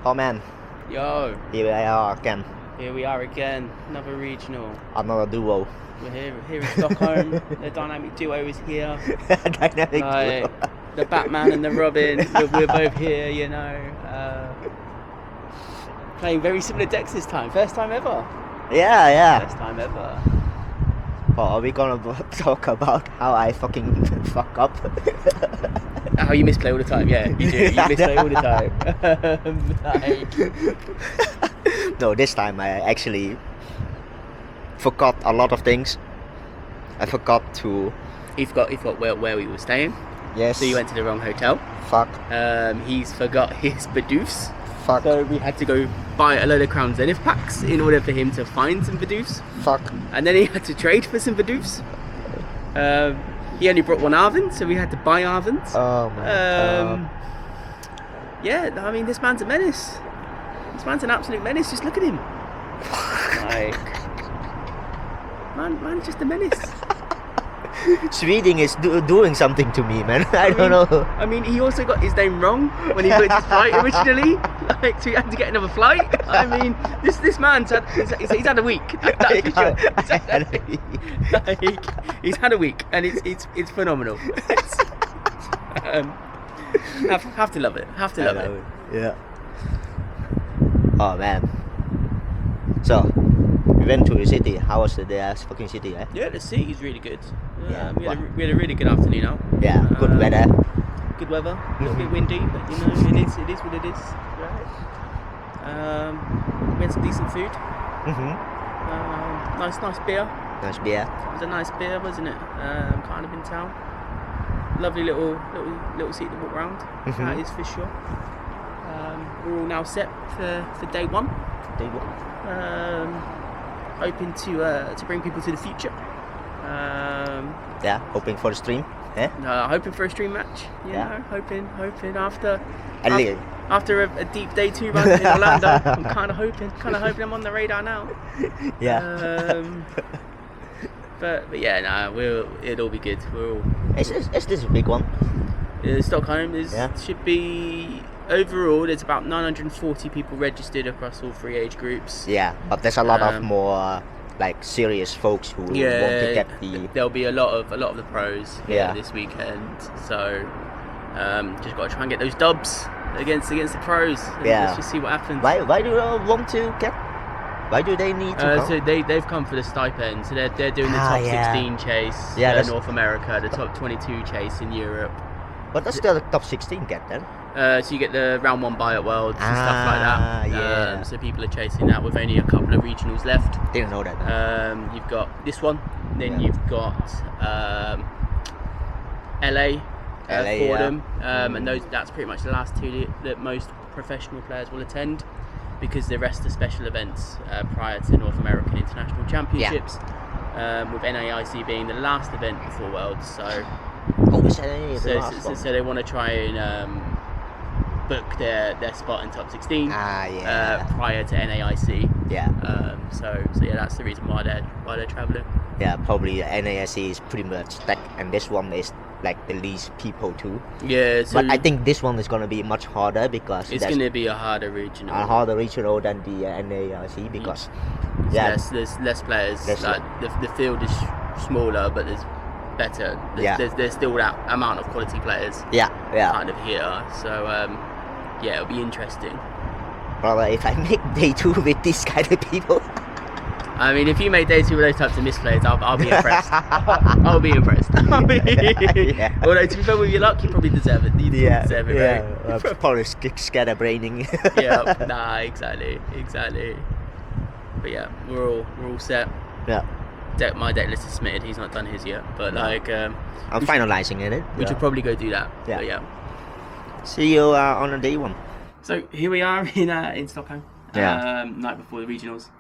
Oh man, Yo, here we are again. here we are again, another regional. Another duo. We're here in Stockholm. The dynamic duo is here. Dynamic Like duo. the Batman and the Robin. We're both here, you know. Playing very similar decks this time. First time ever. Yeah. First time ever. But are we gonna talk about how I fucking fuck up? How you misplay all the time? Yeah, you do. You misplay all the time. No, this time I actually forgot a lot of things. I forgot to. He forgot where we were staying. Yes. So you went to the wrong hotel. Fuck. He's forgot his Badoofs. Fuck. So we had to go buy a load of Crown Zenith packs in order for him to find some Badoofs. Fuck. And then he had to trade for some Badoofs. He only brought one Arvin, so we had to buy Arvins. Oh my god. Yeah, I mean, this man's a menace. This man's an absolute menace. Just look at him. Like, man's just a menace. Sweden is doing something to me, man. I don't know. I mean, he also got his name wrong when he booked his flight originally. Like, so he had to get another flight. I mean, this man's he's had a week. That's for sure. He's had a week, and it's phenomenal. Have to love it. Have to love it. Yeah. Oh man. So we went to the city. How was the fucking city? Eh? Yeah, the city is really good. Yeah, we had a really good afternoon out. Yeah, good weather. Good weather. A little bit windy, but you know, it is what it is. Right. We had some decent food. Nice beer. Nice beer. It was a nice beer, wasn't it? Kind of in town. Lovely little seat to walk around. That is for sure. We're all now set for day one. Day one. Hoping to bring people to the future. Yeah, hoping for the stream. Eh? Hoping for a stream match. You know, hoping after a deep day 2 run in Orlando. I'm kind of hoping I'm on the radar now. Yeah. But yeah, it'll all be good. Is this a big one? Stockholm should be overall. There's about 940 people registered across all 3 age groups. Yeah, but there's a lot of more like serious folks who want to get the. There'll be a lot of the pros this weekend. So just got to try and get those dubs against the pros. Let's just see what happens. Why do they want to get? Why do they need to come? So they've come for the stipend. So they're doing the top 16 chase in North America, the top 22 chase in Europe. What does the top 16 get then? So you get the round 1 buy at Worlds and stuff like that. Yeah. So people are chasing that with only a couple of regionals left. Didn't know that. You've got this one, then you've got LA Fordham, and that's pretty much the last 2 that most professional players will attend, because the rest are special events prior to North American International Championships, with NAIC being the last event before Worlds. So they want to try and book their spot in top 16 prior to NAIC. So that's the reason why they're traveling. Yeah, probably NAIC is pretty much stacked, and this one is like the least people too. Yeah, but I think this one is gonna be much harder because it's gonna be a harder regional. Than the NAIC because there's less players. The field is smaller, but there's better. There's still that amount of quality players. Kind of here. So it'll be interesting. Brother, if I make day 2 with this kind of people. I mean, if you make day 2 with those types of misplays, I'll be impressed. I'll be impressed. Although, to be fair, with your luck, you probably deserve it. You deserve it, right? Probably scatterbraining. Exactly. But yeah, we're all set. Yeah. My deck list is submitted. He's not done his yet, but I'm finalizing it. We should probably go do that. Yeah. See you on a day 1. So here we are in Stockholm. Night before the regionals.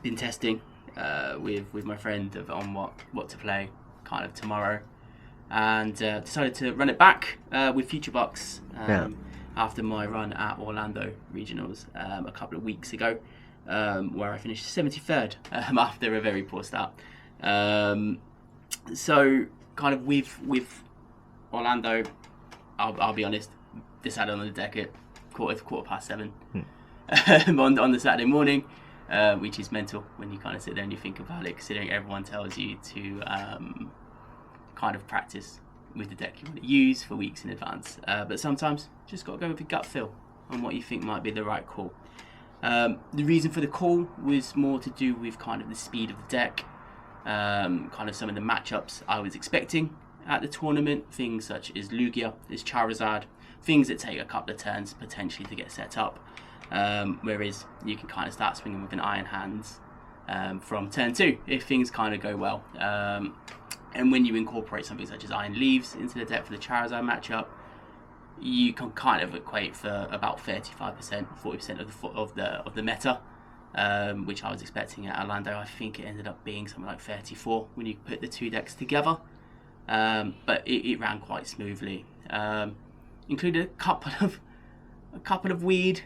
Been testing with my friend on what to play kind of tomorrow, and decided to run it back with Future Box after my run at Orlando Regionals a couple of weeks ago, where I finished 73rd after a very poor start. So kind of with Orlando, I'll be honest, decided on the deck at quarter past 7 on the Saturday morning, which is mental when you kind of sit there and you think about it, considering everyone tells you to kind of practice with the deck you want to use for weeks in advance. But sometimes just got to go with your gut feel on what you think might be the right call. The reason for the call was more to do with kind of the speed of the deck, kind of some of the matchups I was expecting at the tournament, things such as Lugia, as Charizard, things that take a couple of turns potentially to get set up, whereas you can kind of start swinging with an Iron Hands from turn 2 if things kind of go well. And when you incorporate something such as Iron Leaves into the deck for the Charizard matchup, you can kind of equate for about 35%, 40% of the meta, which I was expecting at Orlando. I think it ended up being something like 34 when you put the two decks together. But it ran quite smoothly. Included a couple of weird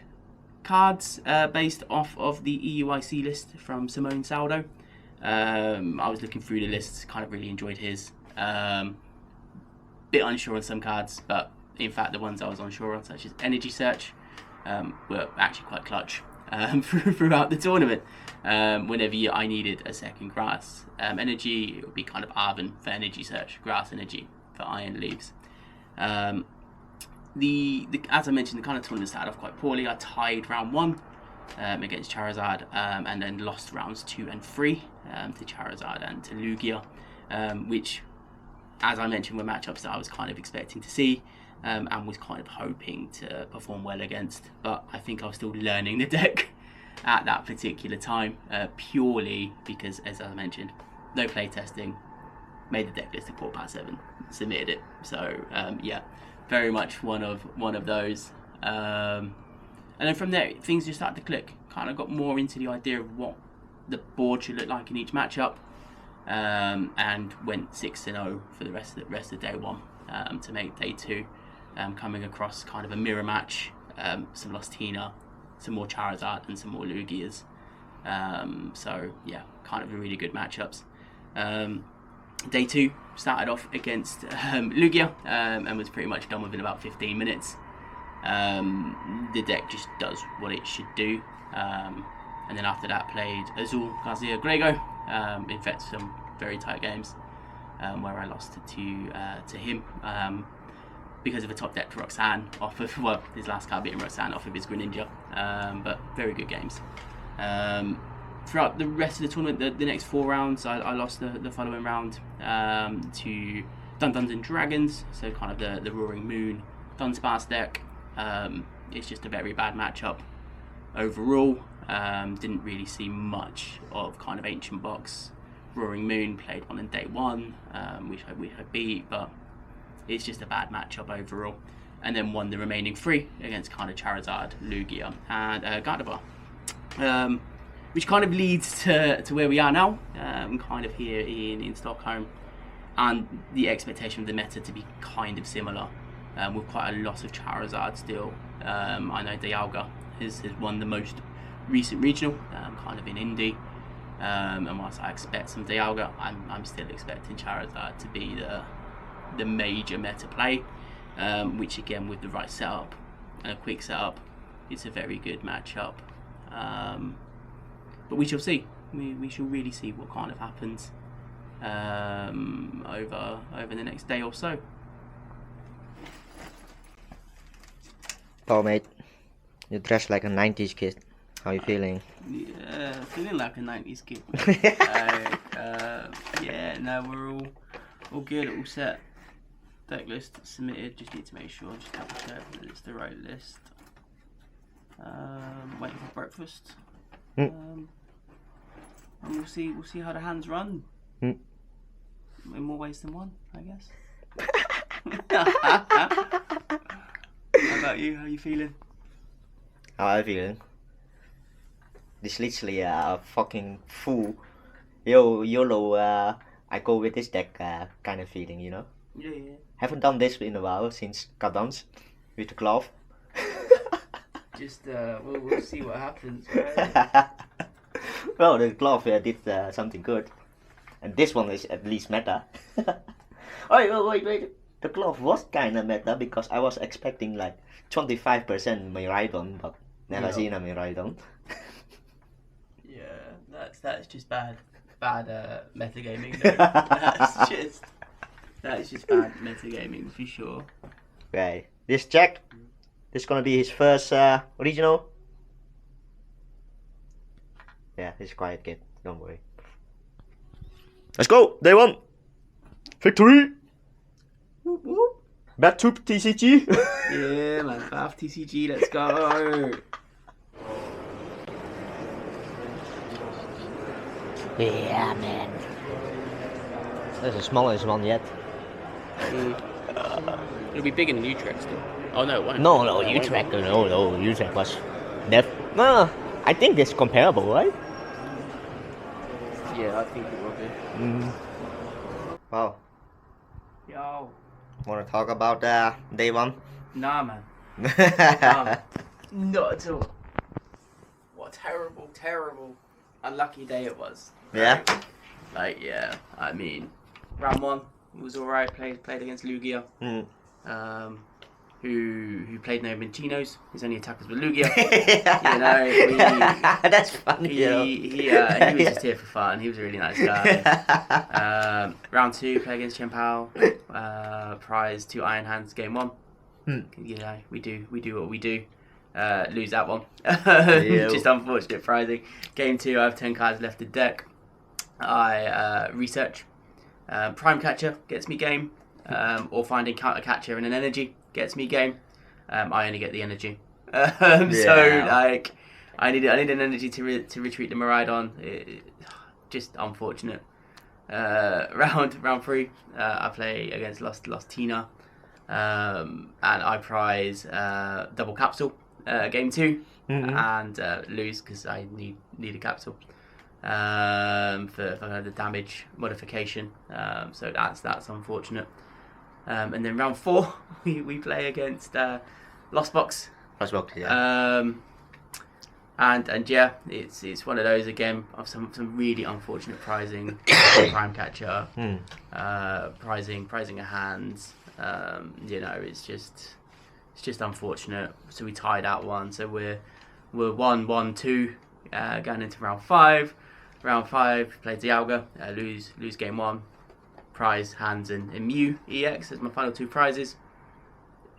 cards based off of the EUIC list from Simone Saldo. I was looking through the lists, kind of really enjoyed his. Bit unsure on some cards, but in fact the ones I was unsure on, such as Energy Search, were actually quite clutch throughout the tournament. Whenever I needed a second Grass Energy, it would be kind of Arven for Energy Search, Grass Energy for Iron Leaves. As I mentioned, the kind of tournament started off quite poorly. I tied round 1 against Charizard, and then lost rounds 2 and 3 to Charizard and to Lugia, which, as I mentioned, were matchups that I was kind of expecting to see, and was kind of hoping to perform well against. But I think I was still learning the deck at that particular time, purely because, as I mentioned, no play testing, made the deck list at 7:15, submitted it. So yeah, very much one of those. And then from there, things just started to click. Kind of got more into the idea of what the board should look like in each matchup, and went 6-0 for the rest of day 1 to make day 2, coming across kind of a mirror match, some Lustina, some more Charizard, and some more Lugias. So yeah, kind of a really good matchups. Day 2 started off against Lugia, and was pretty much done within about 15 minutes. The deck just does what it should do, and then after that played Azul, Garcia, Grego, in fact some very tight games, where I lost to him because of a top deck Roxanne off of, well, his last card being Roxanne off of his Greninja, but very good games. Throughout the rest of the tournament, the next 4 rounds, I lost the following round to Duns and Dragons, so kind of the Roaring Moon Dunsparce deck. It's just a very bad matchup overall. Didn't really see much of kind of Ancient Box. Roaring Moon played one in day 1, which I beat, but it's just a bad matchup overall. And then won the remaining 3 against kind of Charizard, Lugia, and Gardevoir. Which kind of leads to where we are now, kind of here in Stockholm, and the expectation of the meta to be kind of similar, with quite a lot of Charizard still. I know Dialga has won the most recent regional, kind of in Indy, and whilst I expect some Dialga, I'm still expecting Charizard to be the major meta play, which again, with the right setup and a quick setup, it's a very good matchup. But we shall see. We shall really see what kind of happens over the next day or so. Paul, mate, you dress like a 90s kid. How are you feeling? Yeah, feeling like a 90s kid. Yeah, no, we're all good, all set. Deck list submitted. Just need to make sure, just double check that it's the right list. Waiting for breakfast. And we'll see how the hands run. In more ways than one, I guess. How about you? How are you feeling? How are you feeling? This literally a fucking full YOLO I go with this deck kind of feeling, you know? Yeah. Haven't done this in a while since Cadence with the glove. Just we'll see what happens, right? Well, the glove did something good, and this one is at least meta. Oh, wait! the glove was kind of meta because I was expecting like 25% Miraidon, but never Yeah. seen a Miraidon. Yeah, that's just bad metagaming. No. that's just bad metagaming for sure. Right. This Jack, this is gonna be his first regional. Yeah, he's a quiet kid. Don't worry. Let's go. Day one. Victory. Whoop, whoop. Back to TCG. Yeah, man. Bath TCG, let's go. Yeah, man. That's the smallest one yet. It'll be bigger than Utrecht still. Oh no, it won't. No, Utrecht. No, Utrecht was. No, I think it's comparable, right? Yeah, I think it will be. Wow. Yo. Want to talk about day one? Nah, man. Not at all. What a terrible, unlucky day it was. Yeah. Like, yeah. I mean, round one was alright. Played against Lugia. Who played no Minchinos. His only attackers were Lugia. That's funny. He was just here for fun. He was a really nice guy. Round two, play against Chen Pao. Prize 2 Iron Hands. Game 1. You know, we do what we do. Lose that one. Just unfortunate prizing. Game 2, I have 10 cards left in deck. I research. Prime Catcher gets me game. Or finding Counter Catcher and an energy gets me game. I only get the energy. So like, I need an energy to retreat the Miraidon. Just unfortunate. Round 3, I play against Lost Tina, and I prize double capsule. Game 2, and lose because I need a capsule for the damage modification. So that's unfortunate. And then round 4, we play against Lost Box. Lost Box, yeah. And yeah, it's one of those again of some really unfortunate prizing. Prime Catcher, prizing a hand. You know, it's just unfortunate. So we tied out one. So we're 1-1-2 going into round 5. Round 5 played Dialga. Lose game 1. Prize hands and Mew EX as my final 2 prizes.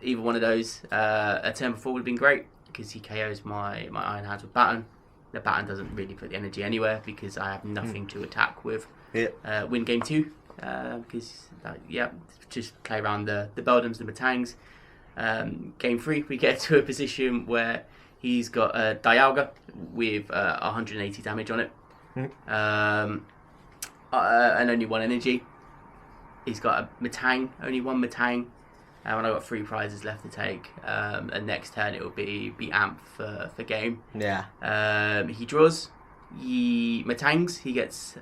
Either one of those a turn before would have been great because he KOs my Iron Hands with Baton. The Baton doesn't really put the energy anywhere because I have nothing to attack with. Win game 2 because just play around the Beldams and the Batangs. Game 3 we get to a position where he's got a Dialga with 180 damage on it, and only 1 energy. He's got a Matang, only 1 Matang, and I got 3 prizes left to take. And next turn it will be Amp for game. Yeah. He draws. Matangs. He gets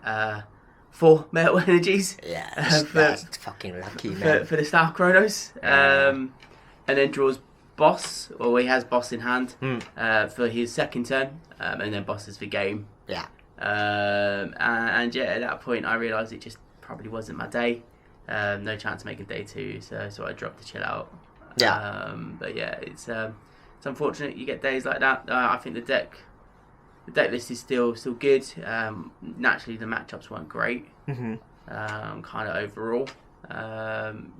4 metal energies. Yeah. That's fucking lucky, man. For the Star Chronos. And then draws Boss, or he has Boss in hand for his second turn, and then bosses for game. Yeah. And yeah, at that point I realised it just probably wasn't my day. No chance to make a day 2, so I dropped the chill out. Yeah. But yeah, it's unfortunate you get days like that. I think the deck list is still good. Naturally, the matchups weren't great. Kind of overall.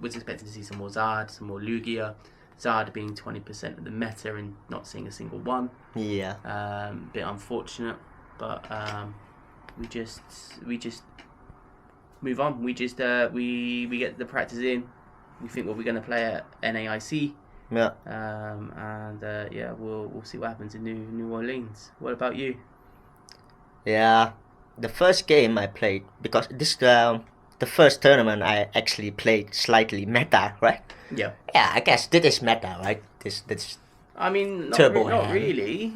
Was expecting to see some more Zard, some more Lugia. Zard being 20% of the meta and not seeing a single one. Yeah. Bit unfortunate, but we just move on. We just we get the practice in. We think what we're going to play at NAIC. Yeah. And yeah, we'll see what happens in New Orleans. What about you? Yeah. The first game I played, because this the first tournament I actually played slightly meta, right? Yeah. Yeah, I guess this is meta, right? This I mean, not Turbo really.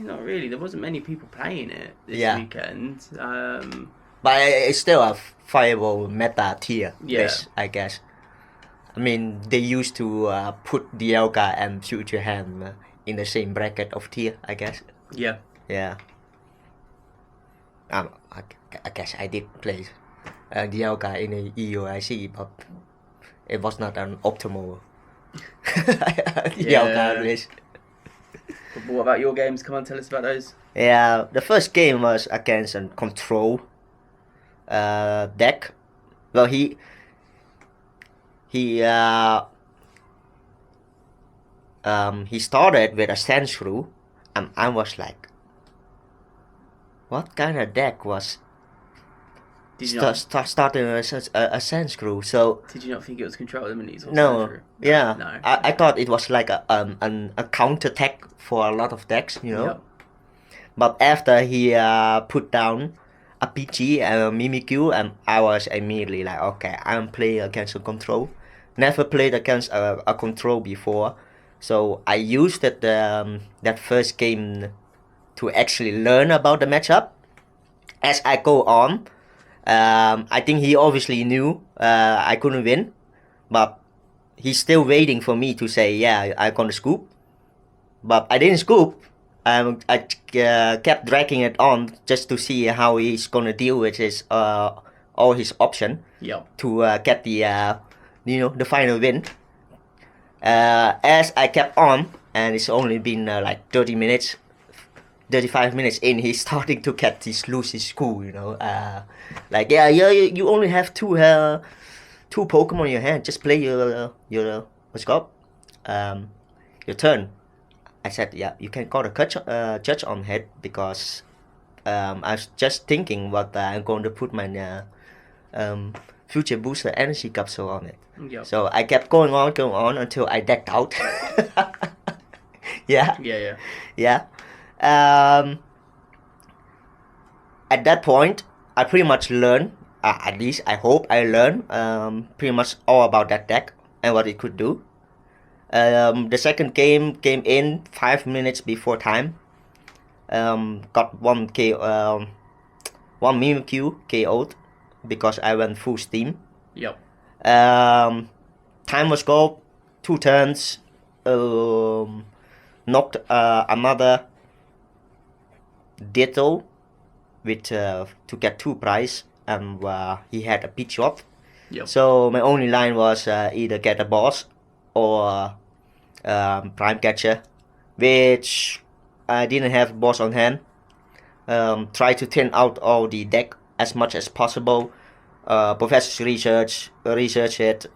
There wasn't many people playing it this weekend. But it's still a viable meta tier list, I guess. I mean, they used to put Dialga and Future Hand in the same bracket of tier, I guess. Yeah. Yeah. I guess I did play Dialga in a EUIC, but it was not an optimal Elgar race. But what about your games? Come on, tell us about those. Yeah, the first game was against a control deck. Well, he started with a sand shrew, and I was like, what kind of deck was starting a sand shrew? So did you not think it was control the minis? No, yeah. No. I thought it was like a counter tech for a lot of decks, you know. Yep. But after he put down a PG and a Mimikyu, and I was immediately like, okay, I'm playing against a control. Never played against a control before, so I used that first game to actually learn about the matchup. As I go on, I think he obviously knew I couldn't win, but he's still waiting for me to say, yeah, I'm gonna scoop. But I didn't scoop. I kept dragging it on just to see how he's gonna deal with his all his option to get the the final win. As I kept on, and it's only been like 30 minutes, 35 minutes in, he's starting to lose his cool, you know. Like, yeah, you only have two Pokemon in your hand. Just play your what's it called? Your turn. I said, yeah, you can call a judge on head, because I was just thinking what I'm going to put my future booster energy capsule on it. Yep. So I kept going on until I decked out. Yeah. At that point, I pretty much learned, at least I hope I learned, pretty much all about that deck and what it could do. The second game came in 5 minutes before time. Got one Mimikyu KO'd because I went full steam. Yep. Time was go, 2 turns. Knocked another Ditto with to get 2 prize, and he had a pitch off. Yep. So my only line was either get a boss or prime catcher, which I didn't have boss on hand. Try to thin out all the deck as much as possible. Professor's research it,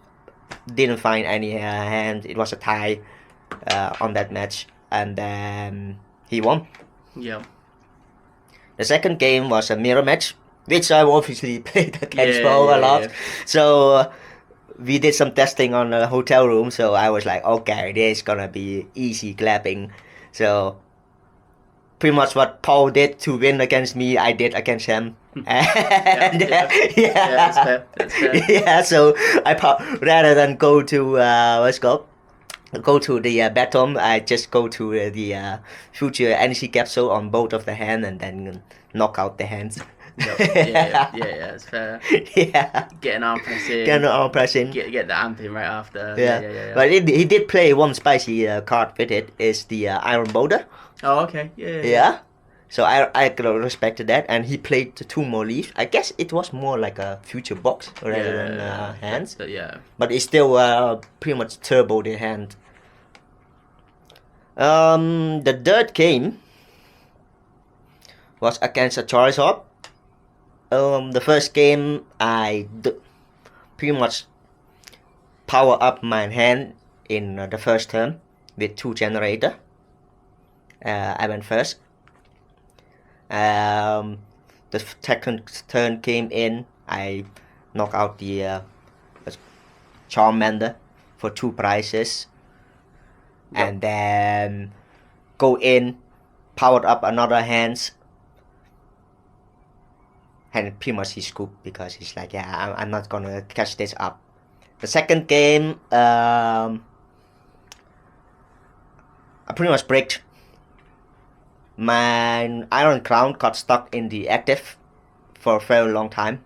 didn't find any hand. It was a tie on that match, and then he won. Yeah. The second game was a mirror match, which I obviously played against Bo a lot. So we did some testing on a hotel room, so I was like, okay, this is gonna be easy clapping. So pretty much what Paul did to win against me, I did against him. That's fair. Yeah, so rather than go to go to the baton, I just go to the future energy capsule on both of the hand and then knock out the hands. Yeah, that's fair. Yeah. Get an arm press in. Get the amp in right after. Yeah. But he did play one spicy card with it. Is the Iron Boulder. Oh, okay. Yeah. Yeah. So I respected that, and he played 2 more leaves. I guess it was more like a future box rather than hands. But it's still pretty much turbo the hand. The third game was against a Charizard. The first game I pretty much power up my hand in the first turn with 2 generator. I went first. The second turn came in, I knock out the Charmander for 2 prizes. Yep. And then go in, powered up another hands, and pretty much he scooped because he's like, yeah, I'm not gonna catch this up. The second game, I pretty much bricked. My Iron Crown got stuck in the active for a very long time,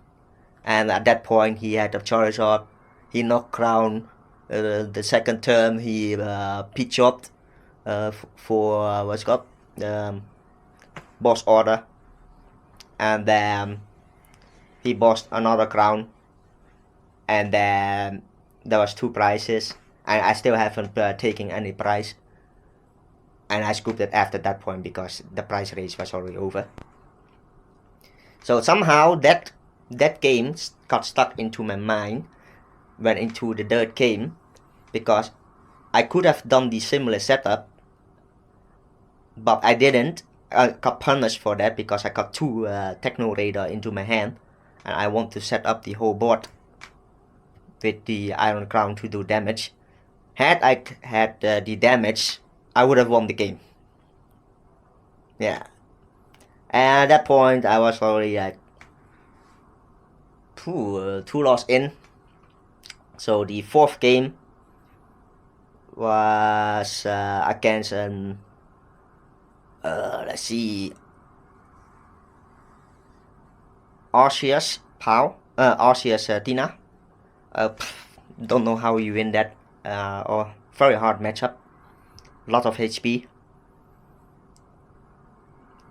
and at that point he had a Charizard. He knocked Crown. The second turn he pitch chopped for what's it called, boss order, and then he bossed another Crown, and then there was 2 prizes, and I still haven't taken any prize. And I scooped it after that point because the prize race was already over. So somehow that game got stuck into my mind, went into the third game, because I could have done the similar setup, but I didn't. I got punished for that because I got 2 Techno Radar into my hand, and I want to set up the whole board with the Iron Crown to do damage. Had I had the damage, I would have won the game. Yeah. And at that point, I was already like 2 lost in. So the 4th game was against an let's see, Arceus Pau, Arceus Tina. Don't know how you win that. Or very hard matchup. Lot of HP.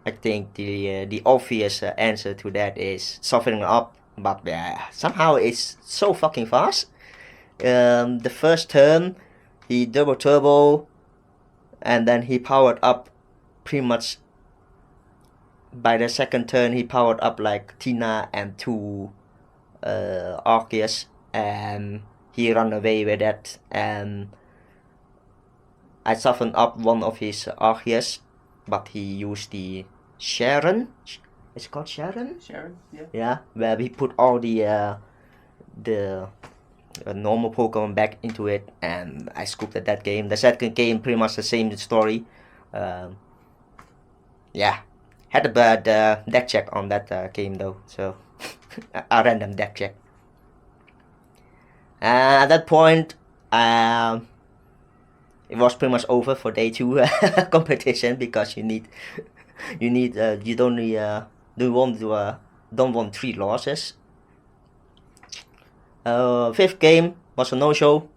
I think the obvious answer to that is softening up, but somehow it's so fucking fast. The first turn, he double turbo, and then he powered up pretty much. By the second turn, he powered up like Tina and 2 Arceus, and he ran away with that. And I softened up one of his Arceus, but he used the Sharon. It's called Sharon. Sharon, yeah. Yeah, where we put all the normal Pokemon back into it, and I scooped at that game. The second game, pretty much the same story. Yeah, had a bad deck check on that game though, so a random deck check. At that point, it was pretty much over for day 2 competition, because you don't want 3 losses. 5th game was a no-show,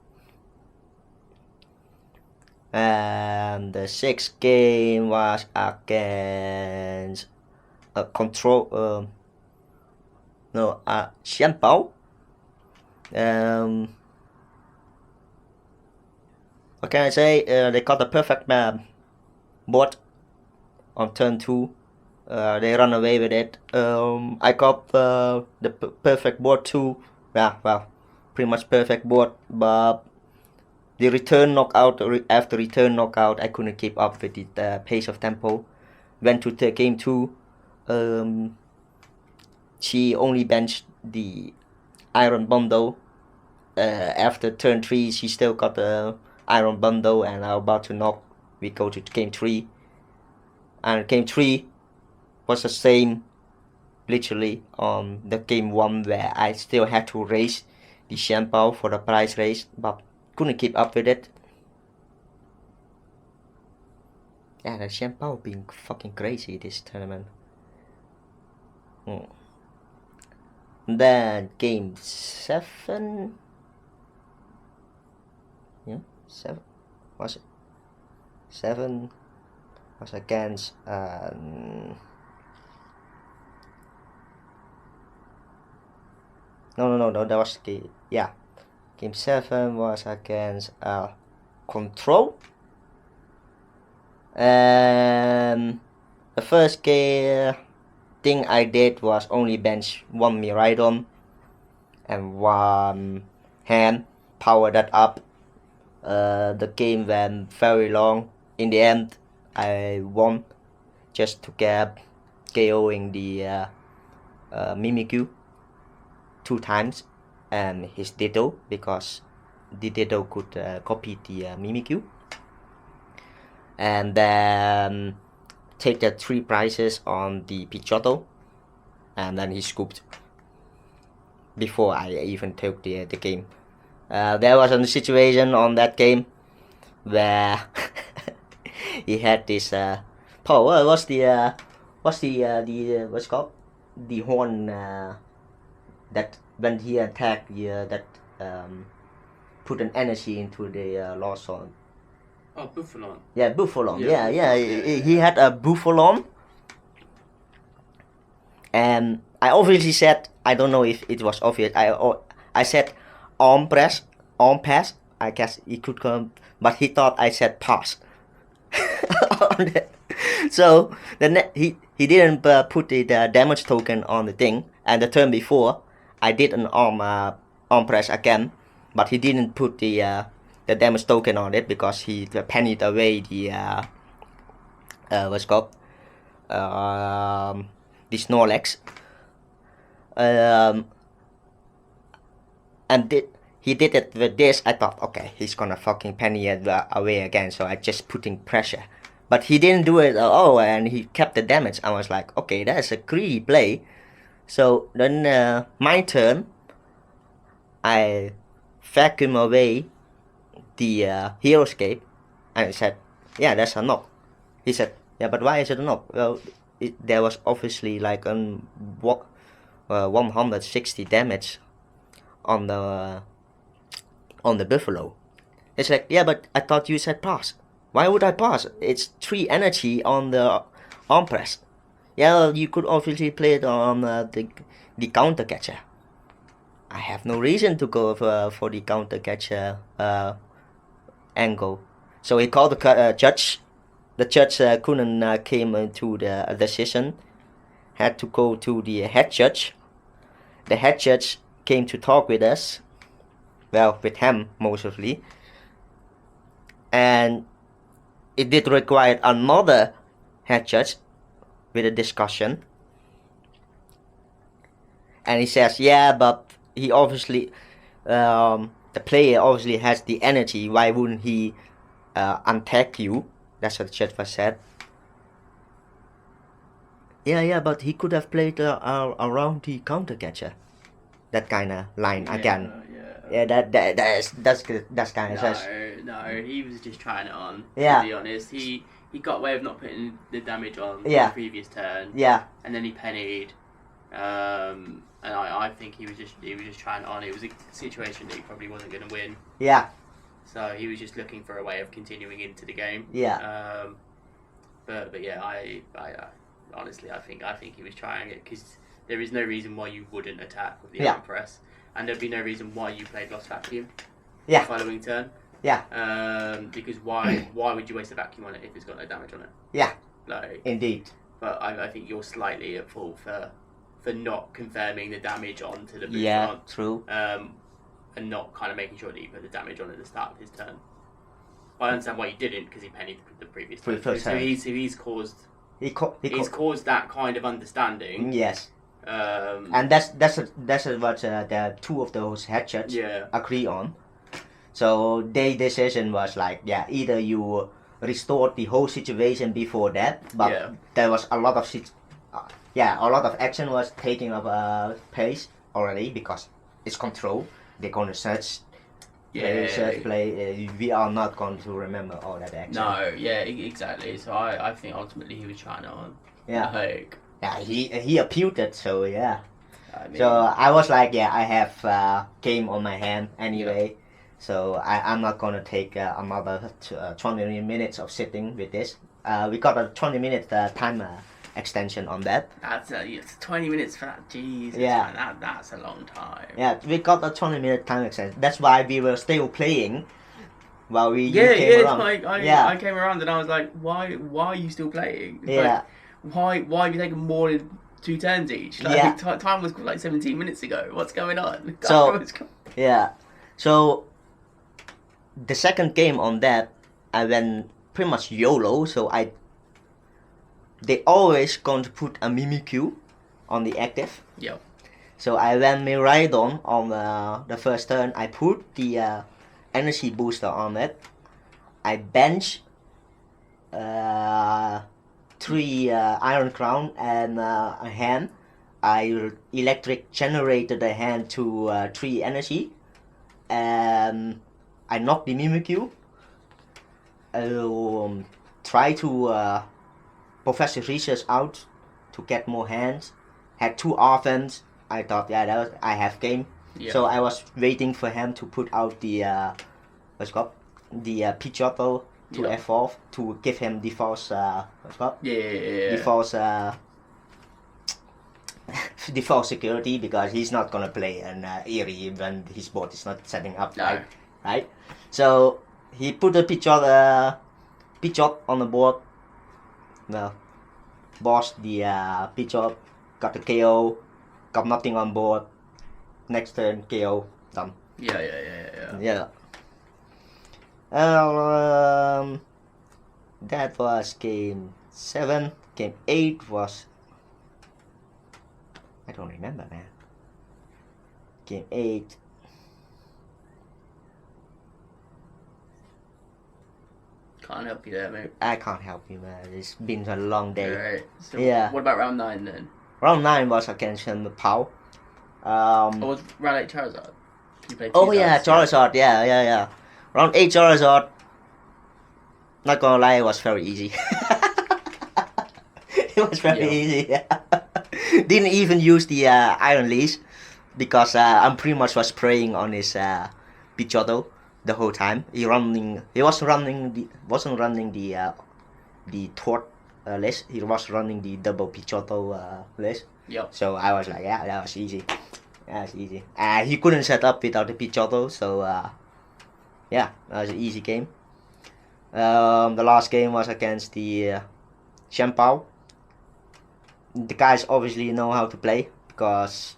and the 6th game was against Xianbao. What can I say? They got a perfect board on turn 2. They run away with it. I got the perfect board too. Yeah, well, pretty much perfect board, but the return knockout, after return knockout, I couldn't keep up with the pace of tempo. Went to game 2. She only benched the Iron Bundle. After turn 3, she still got the Iron Bundle, and I'm about to knock. We go to game 3, and game 3 was the same, literally, on the game 1, where I still had to race the Xianbao for the prize race, but couldn't keep up with it. Yeah, the Xianbao being fucking crazy this tournament. Then game 7. Yeah, 7 was it? 7 was against no, that was game, yeah, game 7 was against Control. And the first game thing I did was only bench 1 Miraidon and 1 hand, power that up. The game went very long. In the end, I won just to get KOing the Mimikyu 2 times and his Ditto, because the Ditto could copy the Mimikyu. And then take the 3 prizes on the Pidgeotto, and then he scooped before I even took the game. There was a situation on that game where he had this power. What's it called? The horn that when he attacked that put an energy into the Lawson. Oh, Buffalon. Yeah, Buffalon. Yeah. He had a Buffalon, and I obviously said, I don't know if it was obvious. I said arm press arm pass. I guess he could come, but he thought I said pass. So he didn't put the damage token on the thing. And the turn before, I did an arm press again, but he didn't put the damage token on it because he panicked away the what's called the Snorlax. And he did it with this. I thought, okay, he's gonna fucking penny it away again, so I just putting pressure. But he didn't do it at all, and he kept the damage. I was like, okay, that's a greedy play. So then my turn, I vacuum away the Heroescape, and I said, yeah, that's a knock. He said, yeah, but why is it a knock? Well, there was obviously like 160 damage on the buffalo. It's like, yeah, but I thought you said pass. Why would I pass? It's 3 energy on the arm press. Yeah, well, you could obviously play it on the counter catcher. I have no reason to go for the counter catcher angle. So he called the judge. The judge couldn't came to the decision. Had to go to the head judge. The head judge came to talk with us. Well, with him mostly. And it did require another head judge with a discussion. And he says, yeah, but he obviously, the player obviously has the energy. Why wouldn't he untag you? That's what the judge was said. Yeah, but he could have played around the counter catcher. That kind of line again. Yeah, that's kind of says. No, he was just trying it on. Yeah. To be honest, he got away with not putting the damage on Yeah. the previous turn. Yeah. And then he pennied. And I think he was just trying it on. It was a situation that he probably wasn't going to win. Yeah. So he was just looking for a way of continuing into the game. Yeah. But yeah, I honestly I think he was trying it because there is no reason why you wouldn't attack with the arm press, and there'd be no reason why you played Lost Vacuum. Yeah. The following turn. Yeah. Because why would you waste a vacuum on it if it's got no damage on it? Yeah. Like. Indeed. But I think you're slightly at fault for not confirming the damage onto the boost. Yeah. True. And not kind of making sure that you put the damage on at the start of his turn. I understand why you didn't because he pennied the previous turn. So he's caused. He's caused that kind of understanding. Yes. And that's what the two of those head judges agree on. So their decision was like, yeah, either you restored the whole situation before that, but there was a lot of a lot of action was taking up pace already because it's control. They're gonna search. Play. We are not going to remember all that action. No, yeah, exactly. So I think ultimately he was trying it on. Yeah. Like. Yeah, he appealed it. So yeah. I mean, so I was like, yeah, I have game on my hand anyway. Yeah. So I'm not gonna take another 20 minutes of sitting with this. We got a 20-minute time extension on that. That's 20 minutes for that. Jesus, yeah, man, that's a long time. Yeah, we got a 20-minute time extension. That's why we were still playing while you came around. I came around and I was like, why are you still playing? Yeah. Like, why have you taken more than 2 turns each? Like, time was like 17 minutes ago. What's going on? So yeah, so the second game on that, I went pretty much YOLO. So they always going to put a Mimikyu on the active. Yep. So I went Miraidon on the first turn. I put the energy booster on it. I bench 3 Iron Crown and a hand. I electric generated the hand to 3 energy. And I knocked the Mimikyu. Try to Professor Research out to get more hands. Had 2 offense. I thought, yeah, I have game. Yeah. So I was waiting for him to put out the Pidgeotto to evolve to give him the false the false security because he's not gonna play an Eerie when his board is not setting up. No. right? So he put the Pidgeot on the board. Well, boss the Pidgeot, got the KO, got nothing on board. Next turn, KO, done. Yeah. That was game 7. Game 8 was... I don't remember, man. Game 8... Can't help you there, mate. I can't help you, man. It's been a long day. Alright. So Yeah. what about round 9 then? Round 9 was against Pau. Was round 8 Charizard? You played Oh yeah, Charizard. Yeah. Round 8 Charizard. Not gonna lie, it was very easy. It was very easy. Didn't even use the Iron Leash because I'm pretty much was praying on his Pidgeotto the whole time. He wasn't running the Tort list. He was running the double Pidgeotto list. Yep. So I was like, yeah, that was easy. He couldn't set up without the Pidgeotto, so yeah, that was an easy game. The last game was against the Xianpao. The guys obviously know how to play because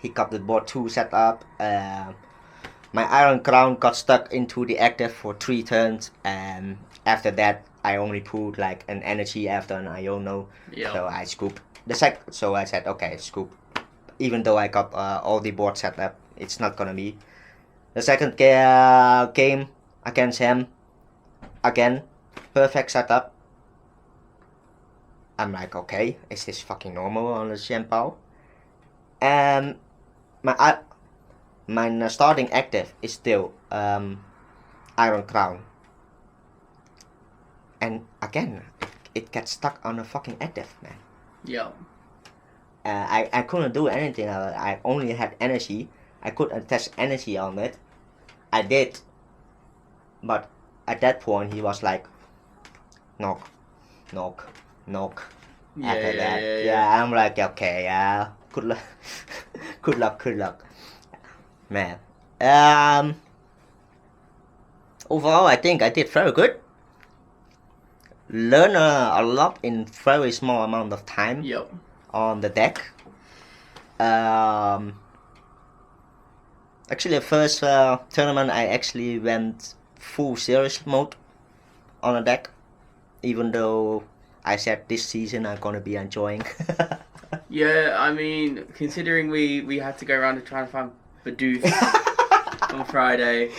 he got the board 2 set up. My Iron Crown got stuck into the active for 3 turns, and after that I only pulled like an energy after an Iono. So I scooped so I said, okay, scoop. Even though I got all the board set up, it's not gonna be. The second game against him, again, perfect setup. I'm like, okay, is this fucking normal on the Xianpao? And my starting active is still Iron Crown. And again, it gets stuck on a fucking active, man. Yeah. I couldn't do anything. I only had energy. I could attach energy on it. I did. But at that point, he was like, knock. After that, yeah, I'm like, okay, good luck. good luck. Man. Overall, I think I did very good. Learn a lot in very small amount of time. Yep. On the deck. Actually, the first tournament I actually went full serious mode on a deck, even though I said this season I'm gonna be enjoying. Yeah, I mean, considering we had to go around and try and find Bidoof on Friday,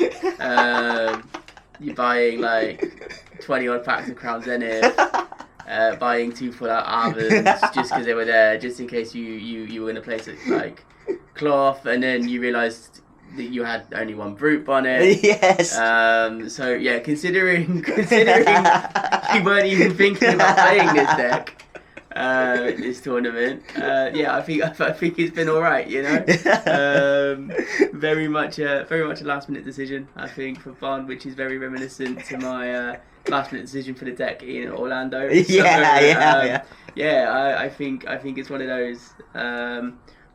you're buying like 20 odd packs of Crown Zenith, buying 2 full out Arvins just because they were there, just in case you were going to place it like cloth, and then you realised that you had only 1 Brute Bonnet. Yes. So yeah, considering you weren't even thinking about playing this deck, this tournament, yeah, I think it's been all right, you know. Very much a last minute decision, I think, for fun, which is very reminiscent to my last minute decision for the deck in Orlando. So, yeah. I think it's one of those.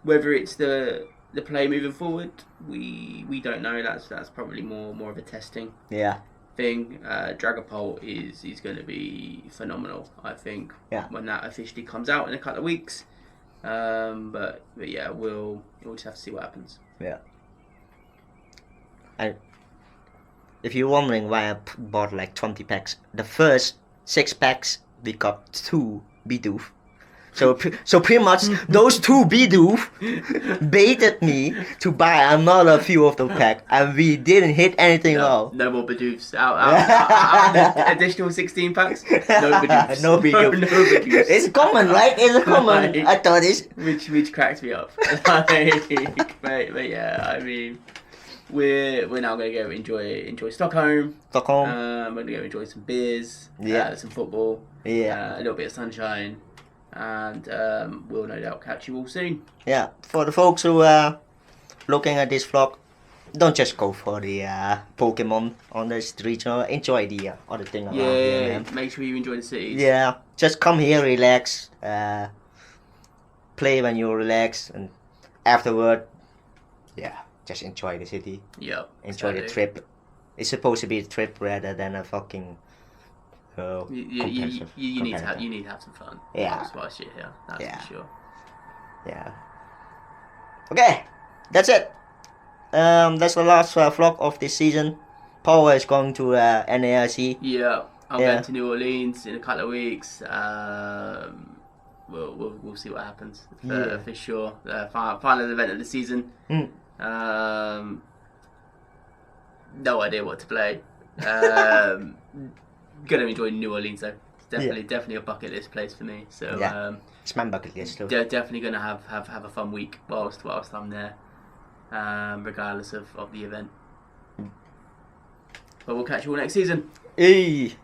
Whether it's the play moving forward, we don't know. That's probably more of a testing thing. Dragapult is going to be phenomenal, I think, when that officially comes out in a couple of weeks. But yeah, we'll just have to see what happens. Yeah. If you're wondering why I bought like 20 packs, the first 6 packs we got 2 Bidoof. So pretty much those 2 Bidoof baited me to buy another few of the pack, and we didn't hit anything at all. No more Bidoofs. Out the additional 16 packs. No Bidoofs. No Bidoof. No Bidoofs. It's common, right? It's common. Right. I thought it's... Which cracks me up. but yeah, I mean, we're now gonna go enjoy Stockholm. We're gonna go enjoy some beers. Some football. A little bit of sunshine. And we'll no doubt catch you all soon. Yeah, for the folks who are looking at this vlog, don't just go for the Pokemon on this regional. Enjoy the other thing around here, man. Make sure you enjoy the cities. Yeah, just come here, relax, play when you relax, and afterward, just enjoy the city. Yeah. Enjoy the trip. It's supposed to be a trip rather than a fucking. You need to have some fun. Yeah. Whilst you're here, that's for sure. Yeah. Okay, that's it. That's the last vlog of this season. Paul is going to NAIC. Yeah, I'm going to New Orleans in a couple of weeks. We'll see what happens for sure. Final event of the season. No idea what to play. Gonna enjoy New Orleans though. It's definitely a bucket list place for me. So it's my bucket list too. Definitely gonna have a fun week whilst I'm there, regardless of the event. But we'll catch you all next season. Hey.